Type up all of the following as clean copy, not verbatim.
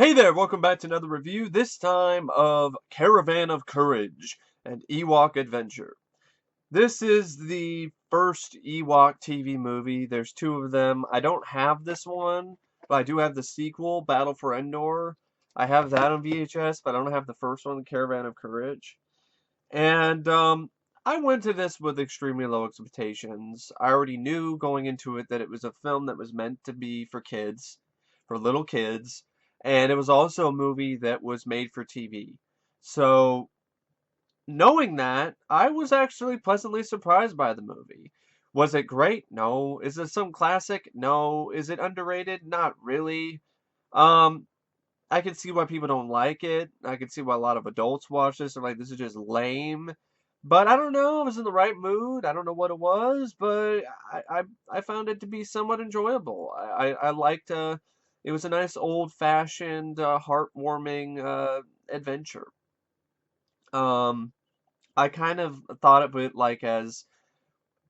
Hey there, welcome back to another review, this time of Caravan of Courage and Ewok Adventure. This is the first Ewok TV movie. There's two of them. I don't have this one, but I do have the sequel, Battle for Endor. I have that on VHS, but I don't have the first one, Caravan of Courage. And I went to this with extremely low expectations. I already knew going into it that it was a film that was meant to be for kids, for little kids, and it was also a movie that was made for TV. So, knowing that, I was actually pleasantly surprised by the movie. Was it great? No. Is it some classic? No. Is it underrated? Not really. Um, I can see why people don't like it. I can see why a lot of adults watch this. They're like, this is just lame. But I don't know. I was in the right mood. I don't know what it was, but I found it to be somewhat enjoyable. I liked. It was a nice old-fashioned, heartwarming adventure. Um, I kind of thought of it like as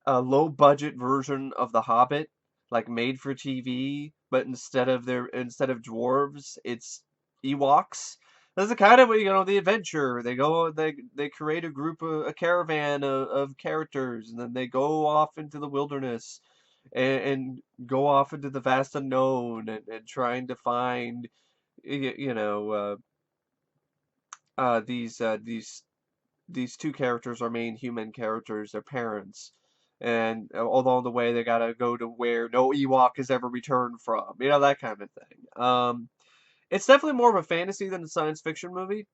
a low-budget version of The Hobbit, like made for TV, but instead of dwarves, it's Ewoks. That's the kind of the adventure. They create a a caravan of characters, and then they go off into the wilderness and go off into the vast unknown and trying to find you know these two characters are main human characters, their parents. And along the way, they gotta go to where no Ewok has ever returned from. That kind of thing. It's definitely more of a fantasy than a science fiction movie.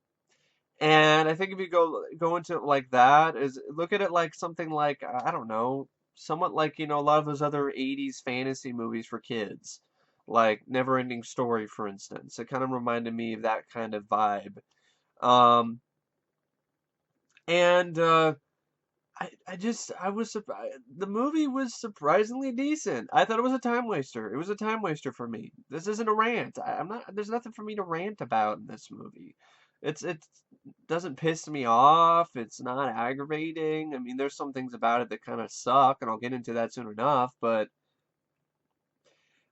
And I think if you go into it like that, is look at it like something like, I don't know, somewhat like, a lot of those other 80s fantasy movies for kids. Like Neverending Story, for instance. It kind of reminded me of that kind of vibe. Um, and I was surprised. The movie was surprisingly decent. I thought it was a time waster. It was a time waster for me. This isn't a rant. I'm not. There's nothing for me to rant about in this movie. It doesn't piss me off. It's not aggravating. I mean, there's some things about it that kind of suck, and I'll get into that soon enough. But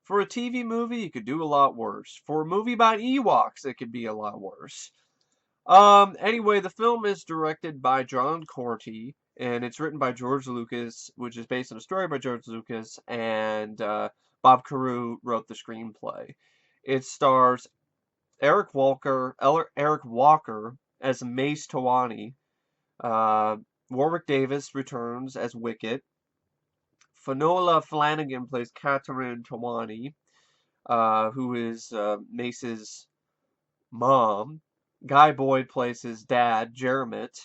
for a TV movie, it could do a lot worse. For a movie about Ewoks, it could be a lot worse. Anyway, the film is directed by John Korty, and it's written by George Lucas, which is based on a story by George Lucas, and Bob Carew wrote the screenplay. It stars Eric Walker as Mace Tawani. Uh, Warwick Davis returns as Wicket. Fionnula Flanagan plays Catherine Tawani, who is Mace's mom. Guy Boyd plays his dad, Jeremit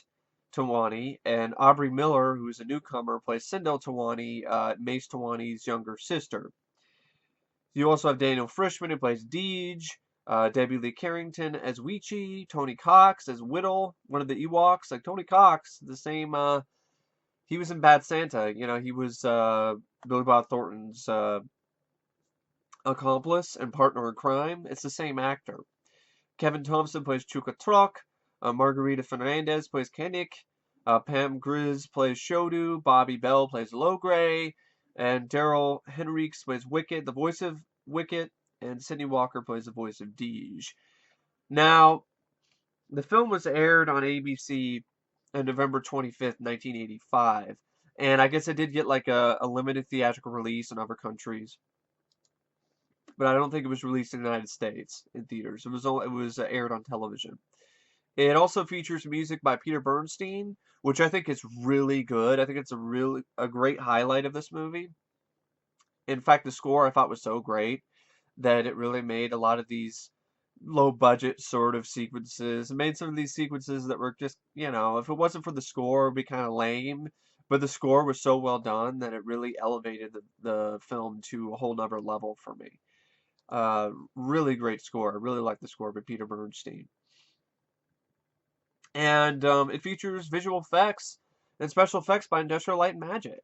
Tawani, and Aubrey Miller, who's a newcomer, plays Sindel Tawani, Mace Tawani's younger sister. You also have Daniel Frishman, who plays Deej, Debbie Lee Carrington as Weechie, Tony Cox as Whittle, one of the Ewoks. Like Tony Cox, the same, he was in Bad Santa. He was Billy Bob Thornton's accomplice and partner in crime. It's the same actor. Kevin Thompson plays Chuka Truck. Margarita Fernandez plays Kennick. Pam Grizz plays Shodu. Bobby Bell plays Logray. And Daryl Henriques plays Wicket, the voice of Wicket. And Sydney Walker plays the voice of Deej. Now, the film was aired on ABC on November 25th, 1985. And I guess it did get like a limited theatrical release in other countries, but I don't think it was released in the United States in theaters. It was aired on television. It also features music by Peter Bernstein, which I think is really good. I think it's a great highlight of this movie. In fact, the score I thought was so great that it really made a lot of these low budget sort of sequences. It made some of these sequences that were just, if it wasn't for the score, it would be kind of lame. But the score was so well done that it really elevated the film to a whole nother level for me. Really great score. I really like the score by Peter Bernstein. And it features visual effects and special effects by Industrial Light and Magic,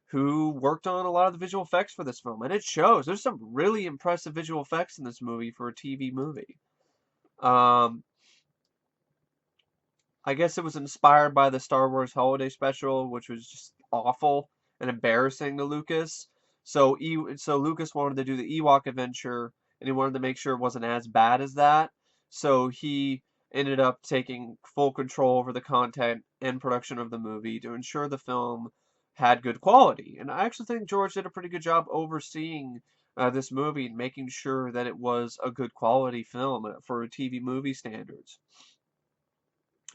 who worked on a lot of the visual effects for this film. And it shows. There's some really impressive visual effects in this movie for a TV movie. I guess it was inspired by the Star Wars Holiday Special, which was just awful and embarrassing to Lucas. So Lucas wanted to do the Ewok Adventure, and he wanted to make sure it wasn't as bad as that. So he ended up taking full control over the content and production of the movie to ensure the film had good quality. And I actually think George did a pretty good job overseeing this movie and making sure that it was a good quality film for TV movie standards.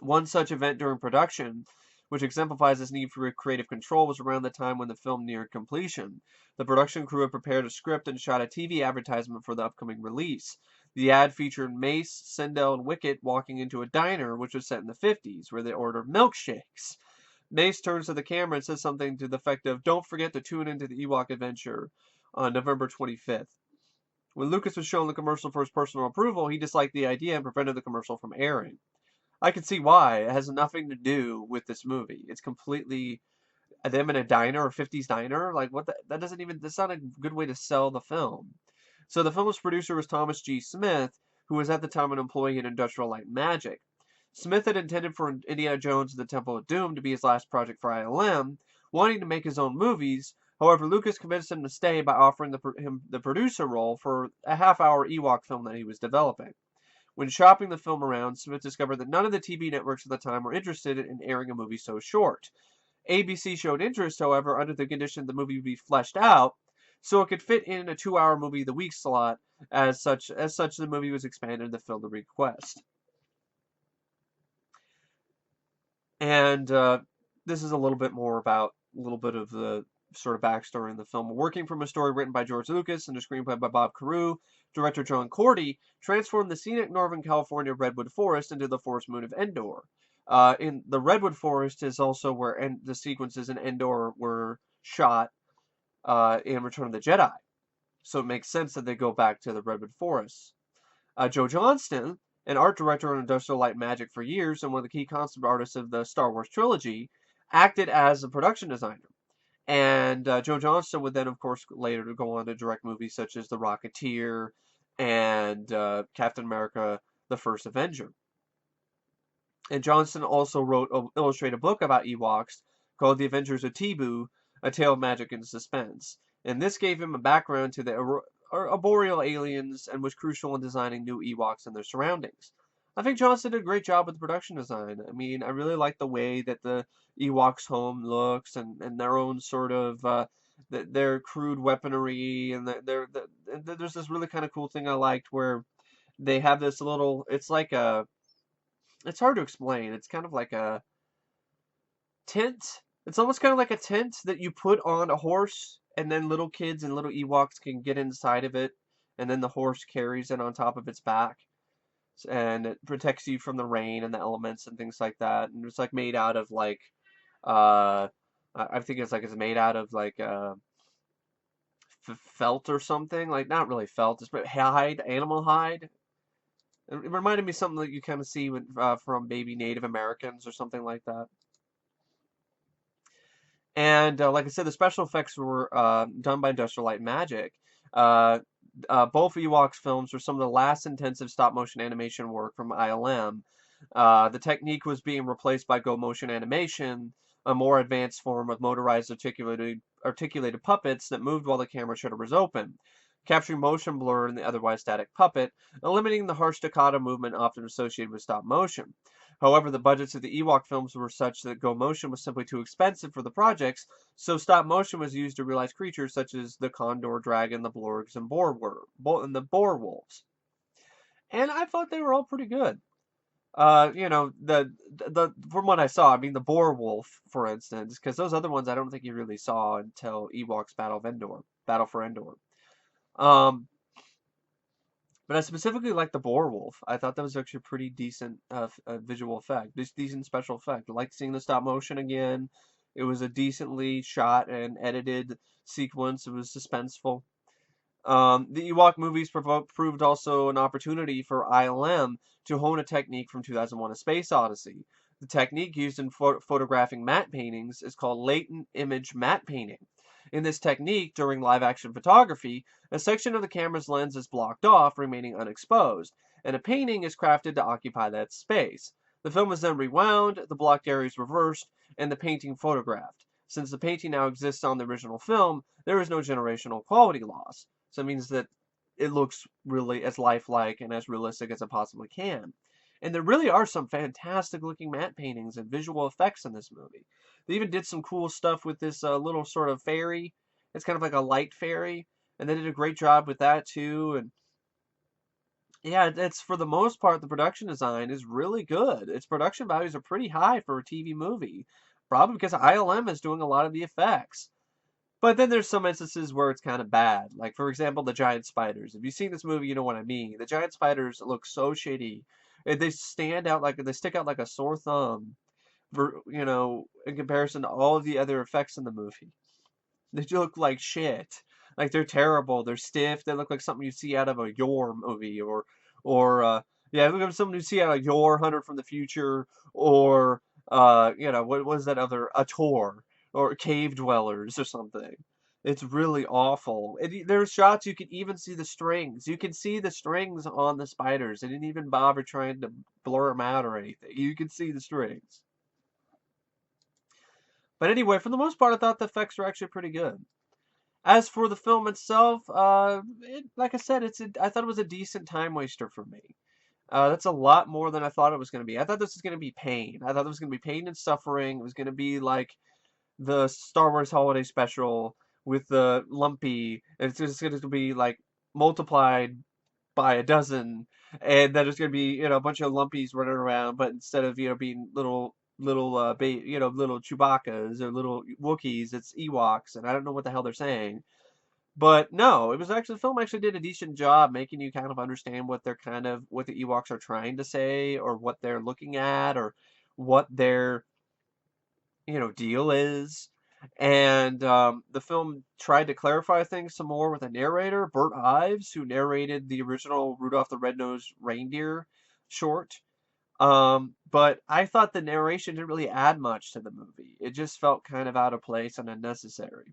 One such event during production, which exemplifies this need for creative control, was around the time when the film neared completion. The production crew had prepared a script and shot a TV advertisement for the upcoming release. The ad featured Mace, Sindel, and Wicket walking into a diner, which was set in the 50s, where they ordered milkshakes. Mace turns to the camera and says something to the effect of, "Don't forget to tune into the Ewok Adventure on November 25th. When Lucas was shown the commercial for his personal approval, he disliked the idea and prevented the commercial from airing. I can see why. It has nothing to do with this movie. It's completely them in a diner or 50s diner. Like, what? That doesn't even, that's not a good way to sell the film. So the film's producer was Thomas G. Smith, who was at the time an employee at Industrial Light and Magic. Smith had intended for Indiana Jones and the Temple of Doom to be his last project for ILM, wanting to make his own movies. However, Lucas convinced him to stay by offering him the producer role for a half-hour Ewok film that he was developing. When shopping the film around, Smith discovered that none of the TV networks at the time were interested in airing a movie so short. ABC showed interest, however, under the condition the movie be fleshed out, so it could fit in a 2-hour movie of the week slot. As such, the movie was expanded to fill the request. And this is a little bit more about a little bit of the sort of backstory in the film. Working from a story written by George Lucas and a screenplay by Bob Carew, director John Korty transformed the scenic Northern California redwood forest into the forest moon of Endor. In the redwood forest is also where the sequences in Endor were shot in Return of the Jedi. So it makes sense that they go back to the redwood forest. Joe Johnston, an art director on Industrial Light and Magic for years and one of the key concept artists of the Star Wars trilogy, acted as a production designer. And Joe Johnston would then, of course, later go on to direct movies such as The Rocketeer and Captain America, The First Avenger. And Johnston also wrote an illustrated book about Ewoks called The Adventures of Tebu, A Tale of Magic and Suspense. And this gave him a background to the arboreal aliens and was crucial in designing new Ewoks and their surroundings. I think Johnston did a great job with the production design. I mean, I really like the way that the Ewoks' home looks and their own sort of their crude weaponry and there's this really kind of cool thing I liked where they have this little, it's like it's hard to explain. It's kind of like a tent. It's almost kind of like a tent that you put on a horse, and then little kids and little Ewoks can get inside of it, and then the horse carries it on top of its back, and it protects you from the rain and the elements and things like that. And it's like made out of like, I think it's made out of like felt or something. Like not really felt, it's hide, animal hide. It reminded me of something that you kind of see when, from maybe Native Americans or something like that. And like I said, the special effects were done by Industrial Light and Magic. Both Ewoks films were some of the last intensive stop-motion animation work from ILM. The technique was being replaced by Go Motion animation, a more advanced form of motorized articulated puppets that moved while the camera shutter was open, capturing motion blur in the otherwise static puppet, eliminating the harsh staccato movement often associated with stop motion. However, the budgets of the Ewok films were such that Go Motion was simply too expensive for the projects, so stop motion was used to realize creatures such as the Condor Dragon, the Blorgs, and the Boar Wolves. And I thought they were all pretty good. You know, the from what I saw, I mean the Boar Wolf, for instance, because those other ones I don't think you really saw until Ewok's Battle for Endor. But I specifically like the Boar Wolf. I thought that was actually a pretty decent visual effect. Decent special effect. I liked seeing the stop motion again. It was a decently shot and edited sequence. It was suspenseful. The Ewok movies proved also an opportunity for ILM to hone a technique from 2001: A Space Odyssey. The technique used in photographing matte paintings is called latent image matte painting. In this technique, during live-action photography, a section of the camera's lens is blocked off, remaining unexposed, and a painting is crafted to occupy that space. The film is then rewound, the blocked area is reversed, and the painting photographed. Since the painting now exists on the original film, there is no generational quality loss. So it means that it looks really as lifelike and as realistic as it possibly can. And there really are some fantastic looking matte paintings and visual effects in this movie. They even did some cool stuff with this little sort of fairy. It's kind of like a light fairy, and they did a great job with that too. And yeah, it's for the most part the production design is really good. Its production values are pretty high for a TV movie, probably because ILM is doing a lot of the effects. But then there's some instances where it's kind of bad. Like, for example, the giant spiders. If you've seen this movie, you know what I mean. The giant spiders look so shitty. They stand out like, they stick out like a sore thumb, in comparison to all of the other effects in the movie. They look like shit. Like, they're terrible. They're stiff. They look like something you see out of a Yor movie. Yeah, look like something you see out of Yor, Hunter from the Future, or, what was that other, a Tor, or Cave Dwellers or something. It's really awful. There's shots you can even see the strings. You can see the strings on the spiders. They didn't even bother trying to blur them out or anything. You can see the strings. But anyway, for the most part, I thought the effects were actually pretty good. As for the film itself, like I said, I thought it was a decent time waster for me. That's a lot more than I thought it was going to be. I thought this was going to be pain. I thought it was going to be pain and suffering. It was going to be like the Star Wars Holiday Special with the Lumpy. It's just going to be like multiplied by a dozen, and then there's going to be a bunch of Lumpies running around, but instead of being little Chewbacca's or little Wookiees, it's Ewoks, and I don't know what the hell they're saying. But no, the film actually did a decent job making you kind of understand what what the Ewoks are trying to say, or what they're looking at, or what their, deal is. And the film tried to clarify things some more with a narrator, Burt Ives, who narrated the original Rudolph the Red-Nosed Reindeer short. But I thought the narration didn't really add much to the movie. It just felt kind of out of place and unnecessary.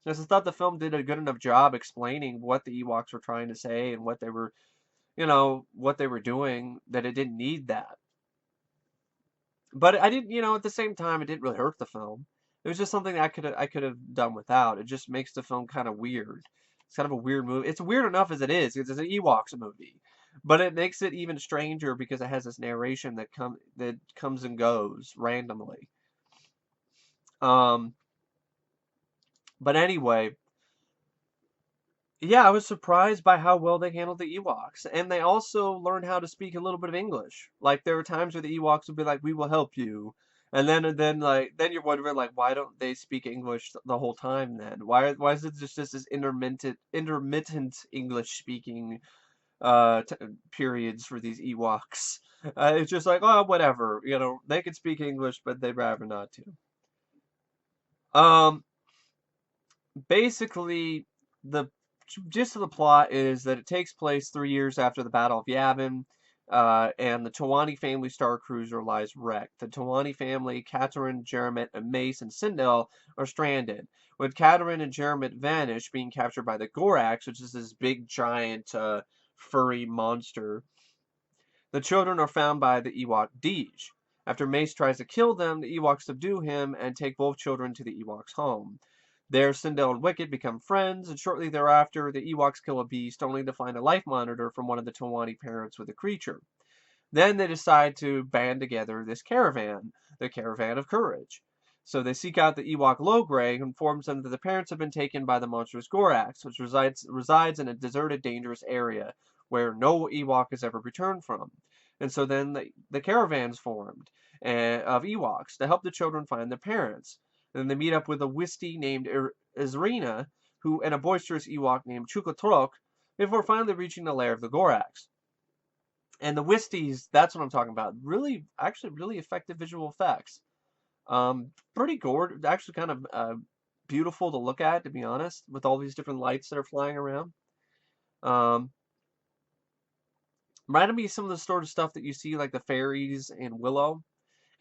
Because I thought the film did a good enough job explaining what the Ewoks were trying to say and what they were doing, that it didn't need that. But I didn't, at the same time, it didn't really hurt the film. It was just something that I could have done without. It just makes the film kind of weird. It's kind of a weird movie. It's weird enough as it is, because it's an Ewoks movie. But it makes it even stranger because it has this narration that comes and goes randomly. Um, but anyway, yeah, I was surprised by how well they handled the Ewoks, and they also learned how to speak a little bit of English. Like, there were times where the Ewoks would be like, "We will help you," and then you're wondering, like, why don't they speak English the whole time? Then why is it just this intermittent English speaking periods for these Ewoks? It's just like, oh, whatever, they could speak English, but they'd rather not to. Um, Basically, the gist of the plot is that it takes place 3 years after the Battle of Yavin, and the Tawani family star cruiser lies wrecked. The Tawani family, Katerin, Jeremit, and Mace and Sindel, are stranded, with Katerin and Jeremit vanish, being captured by the Gorax, which is this big, giant, furry monster. The children are found by the Ewok Deej. After Mace tries to kill them, the Ewoks subdue him and take both children to the Ewoks' home. There, Sindel and Wicket become friends, and shortly thereafter, the Ewoks kill a beast, only to find a life monitor from one of the Tawani parents with the creature. Then they decide to band together this caravan, the Caravan of Courage. So they seek out the Ewok Logray, who informs them that the parents have been taken by the monstrous Gorax, which resides in a deserted, dangerous area where no Ewok has ever returned from. And so then the caravan's formed of Ewoks to help the children find their parents. And then they meet up with a Wisty named Izrina, and a boisterous Ewok named Chukatrok, before finally reaching the lair of the Gorax. And the Wisties, that's what I'm talking about. Actually really effective visual effects. Pretty gorgeous, actually kind of beautiful to look at, to be honest, with all these different lights that are flying around. Reminded me of some of the sort of stuff that you see, like the fairies and Willow.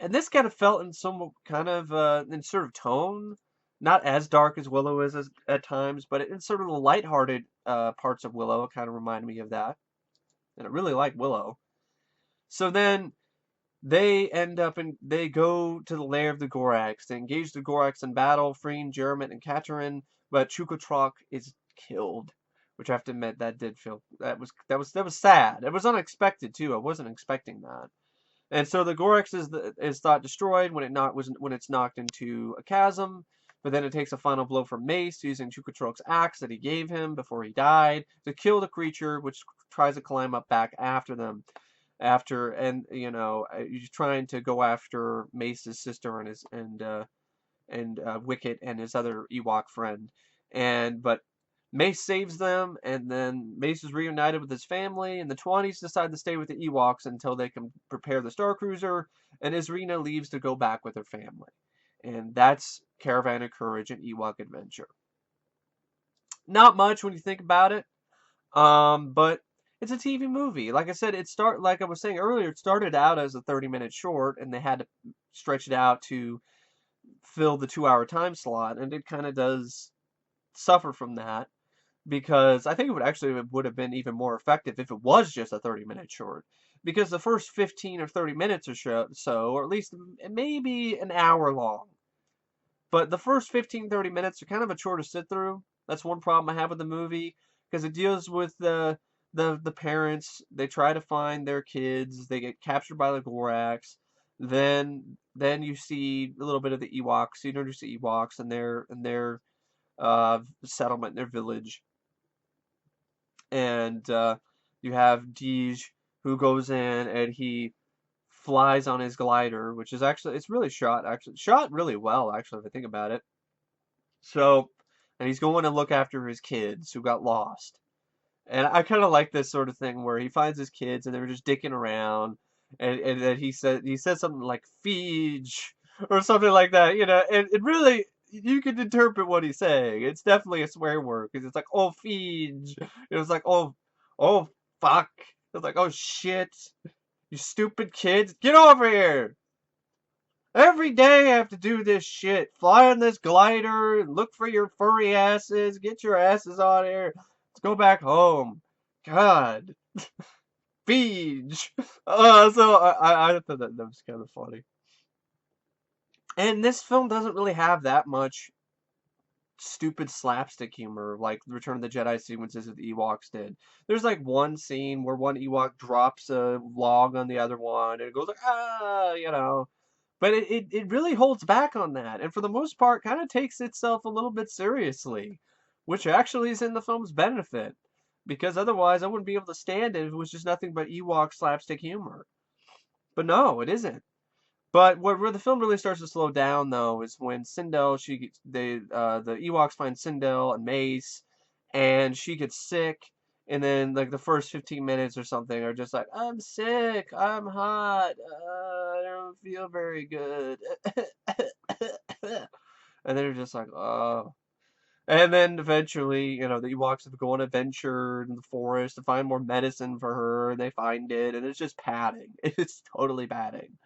And this kind of felt in some kind of in sort of tone, not as dark as Willow is at times, but in sort of the lighthearted parts of Willow, it kind of reminded me of that. And I really like Willow. So then they go to the lair of the Gorax. They engage the Gorax in battle, freeing Jeremit and Katerin, but Chukatrok is killed, which I have to admit that was sad. It was unexpected too. I wasn't expecting that. And so the Gorex is thought destroyed when it's knocked into a chasm, but then it takes a final blow from Mace using Chukotril's axe that he gave him before he died to kill the creature, which tries to climb up back after them. He's trying to go after Mace's sister and Wicket and his other Ewok friend, but Mace saves them, and then Mace is reunited with his family, and the 20s decide to stay with the Ewoks until they can prepare the Star Cruiser, and Isrina leaves to go back with her family. And that's Caravan of Courage and Ewok Adventure. Not much when you think about it, but it's a TV movie. Like I said, like I was saying earlier, it started out as a 30-minute short, and they had to stretch it out to fill the 2-hour time slot, and it kind of does suffer from that. Because I think it would have been even more effective if it was just a 30-minute short. Because the first 15 or 30 minutes or at least maybe an hour long. But the first 15, 30 minutes are kind of a chore to sit through. That's one problem I have with the movie. Because it deals with the parents. They try to find their kids. They get captured by the Gorax. Then you see a little bit of the Ewoks. You introduce the Ewoks and their settlement, their village. And you have Deej, who goes in and he flies on his glider, which is it's really shot really well, actually, if I think about it. So, and he's going to look after his kids who got lost. And I kind of like this sort of thing where he finds his kids and they're just dicking around, and then he says something like "Feej" or something like that, and it really, you can interpret what he's saying. It's definitely a swear word because it's like, "Oh, Feej." It was like, "Oh, fuck." It's like, "Oh shit, you stupid kids, get over here." Every day I have to do this shit. Fly on this glider and look for your furry asses. Get your asses on here. Let's go back home. God. Beach. So I thought that was kind of funny. And this film doesn't really have that much stupid slapstick humor like the Return of the Jedi sequences of the Ewoks did. There's like one scene where one Ewok drops a log on the other one and it goes like, But it really holds back on that, and for the most part kind of takes itself a little bit seriously, which actually is in the film's benefit. Because otherwise I wouldn't be able to stand it if it was just nothing but Ewok slapstick humor. But no, it isn't. But where the film really starts to slow down, though, is when Sindel, the Ewoks find Sindel and Mace, and she gets sick, and then like the first 15 minutes or something are just like, "I'm sick, I'm hot, I don't feel very good," and they're just like, "Oh." And then eventually, the Ewoks have to go on an adventure in the forest to find more medicine for her, and they find it, and it's just padding. It's totally padding.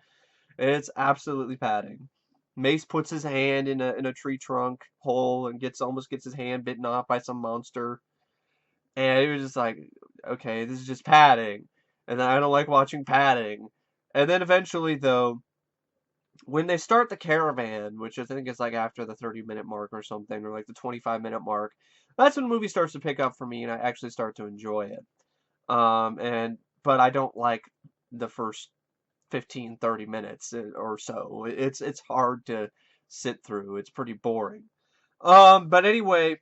It's absolutely padding. Mace puts his hand in a tree trunk hole and almost gets his hand bitten off by some monster. And it was just like, okay, this is just padding. And I don't like watching padding. And then eventually, though, when they start the caravan, which I think is like after the 30-minute mark or something, or like the 25-minute mark, that's when the movie starts to pick up for me and I actually start to enjoy it. But I don't like the first 15, 30 minutes or so. It's hard to sit through. It's pretty boring. But anyway,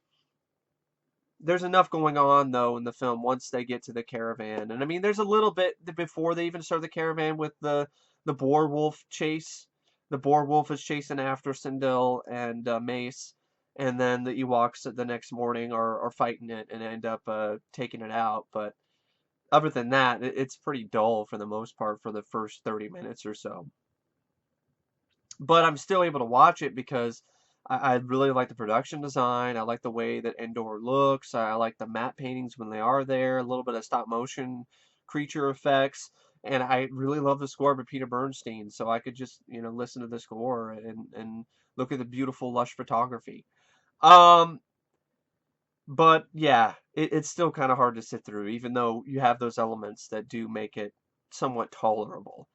there's enough going on though in the film once they get to the caravan. And I mean, there's a little bit before they even start the caravan with the boar wolf chase. The boar wolf is chasing after Sindel and Mace, and then the Ewoks the next morning are fighting it and end up taking it out. But other than that, it's pretty dull for the most part for the first 30 minutes or so. But I'm still able to watch it because I really like the production design. I like the way that Endor looks. I like the matte paintings when they are there. A little bit of stop motion creature effects. And I really love the score by Peter Bernstein. So I could just, listen to the score and look at the beautiful, lush photography. But yeah, it's still kind of hard to sit through, even though you have those elements that do make it somewhat tolerable.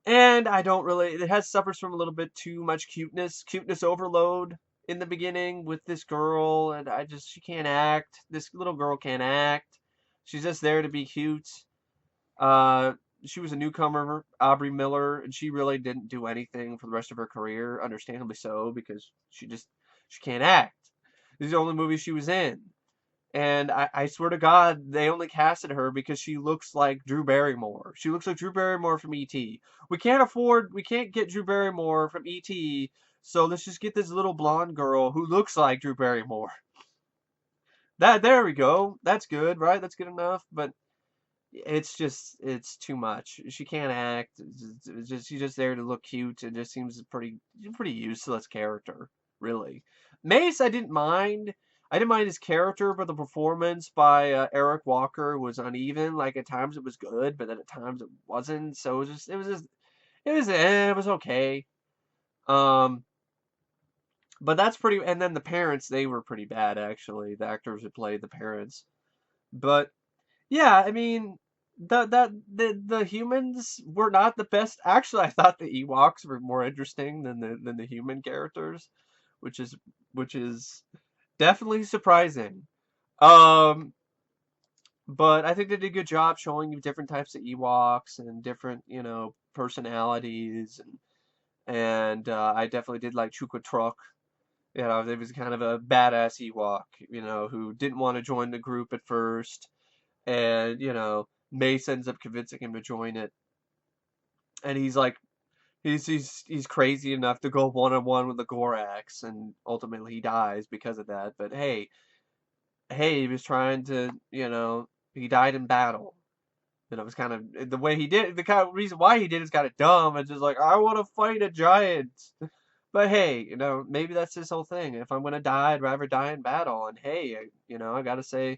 And I don't really, it suffers from a little bit too much cuteness overload. in the beginning with this girl, and she can't act. This little girl can't act. She's just there to be cute. Uh, she was a newcomer, Aubrey Miller, and she really didn't do anything for the rest of her career, understandably so, because she can't act. This is the only movie she was in. And I swear to God, they only casted her because she looks like Drew Barrymore. She looks like Drew Barrymore from E.T. We can't get Drew Barrymore from E.T., so let's just get this little blonde girl who looks like Drew Barrymore. There we go. That's good, right? That's good enough. But it's too much. She can't act. She's just there to look cute. It just seems pretty useless character, really. Mace, I didn't mind. I didn't mind his character, but the performance by Eric Walker was uneven. Like at times it was good, but then at times it wasn't. So it was okay. Um, but that's pretty. And then the parents, they were pretty bad actually. The actors who played the parents, but. Yeah, I mean, the humans were not the best. Actually, I thought the Ewoks were more interesting than the human characters, which is which is definitely surprising. Um, but I think they did a good job showing you different types of Ewoks and different, personalities, and I definitely did like Chukwa. It was kind of a badass Ewok, who didn't want to join the group at first and Mace ends up convincing him to join it, and he's like he's crazy enough to go one-on-one with the Gorax, and ultimately he dies because of that. But hey, he was trying to, he died in battle. And it was kind of the way he did, the kind of reason why he did is kind of dumb. It's just like, I want to fight a giant. But hey, maybe that's his whole thing. If I'm gonna die, I'd rather die in battle. And hey, I gotta say,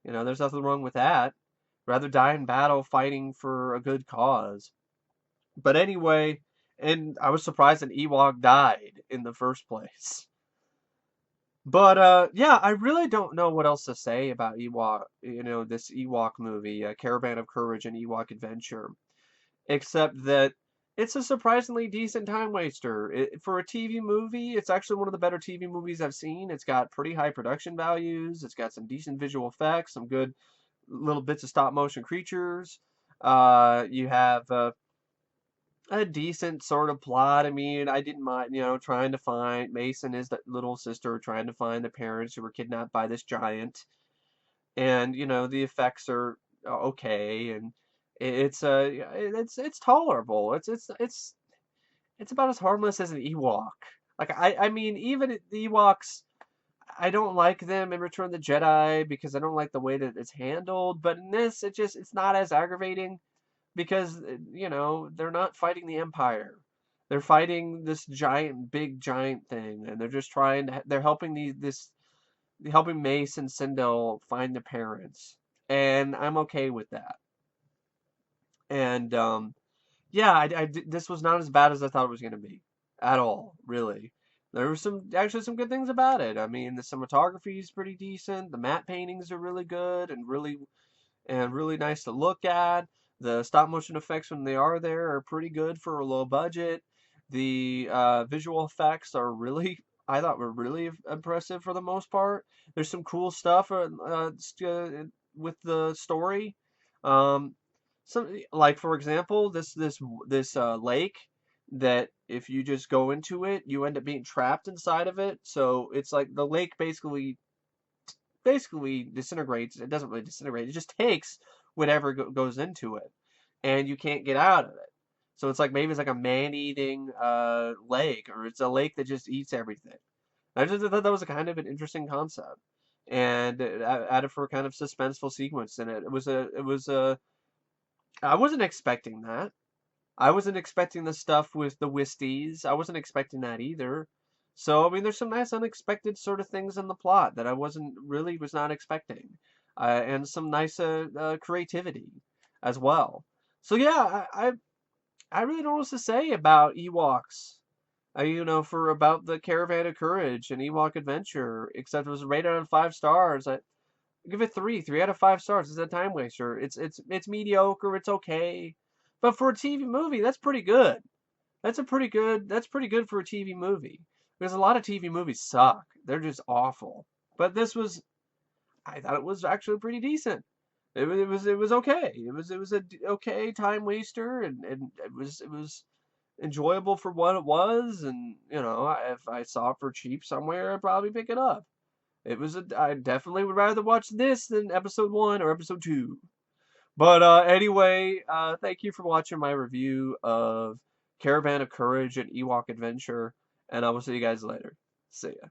there's nothing wrong with that. Rather die in battle fighting for a good cause. But anyway, and I was surprised an Ewok died in the first place. But yeah, I really don't know what else to say about Ewok, this Ewok movie, Caravan of Courage and Ewok Adventure, except that it's a surprisingly decent time waster. For a TV movie, it's actually one of the better TV movies I've seen. It's got pretty high production values. It's got some decent visual effects, some good little bits of stop motion creatures. You have a decent sort of plot. I mean, I didn't mind, trying to find Mason is that little sister trying to find the parents who were kidnapped by this giant, and the effects are okay, and it's tolerable. It's about as harmless as an Ewok. Like I mean, even the Ewoks. I don't like them in Return of the Jedi because I don't like the way that it's handled. But in this, it's not as aggravating because they're not fighting the Empire. They're fighting this big giant thing, and they're just they're helping helping Mace and Sindel find the parents, and I'm okay with that. And yeah, this was not as bad as I thought it was gonna be, at all, really. There were actually some good things about it. I mean, the cinematography is pretty decent. The matte paintings are really good and really nice to look at. The stop motion effects when they are there are pretty good for a low budget. The visual effects are really, I thought were really impressive for the most part. There's some cool stuff with the story. Um, like for example, this lake that if you just go into it, you end up being trapped inside of it. So it's like the lake basically disintegrates. It doesn't really disintegrate. It just takes whatever goes into it, and you can't get out of it. So it's like maybe it's like a man-eating lake, or it's a lake that just eats everything. I just thought that was a kind of an interesting concept, and it added for a kind of suspenseful sequence in it. I wasn't expecting that. I wasn't expecting the stuff with the Wisties. I wasn't expecting that either. So, I mean, there's some nice unexpected sort of things in the plot that I was not expecting. And some nice creativity as well. So yeah, I really don't know what to say about Ewoks. For about the Caravan of Courage and Ewok Adventure, except it was rated out of 5 stars. I give it three out of 5 stars. It's a time waster. It's mediocre. It's okay. But for a TV movie, that's pretty good. That's pretty good for a TV movie. Because a lot of TV movies suck. They're just awful. But this was, I thought it was actually pretty decent. It was okay. It was a okay time waster, and it was enjoyable for what it was. And if I saw it for cheap somewhere, I'd probably pick it up. I definitely would rather watch this than episode 1 or episode 2. But anyway, thank you for watching my review of Caravan of Courage and Ewok Adventure, and I will see you guys later. See ya.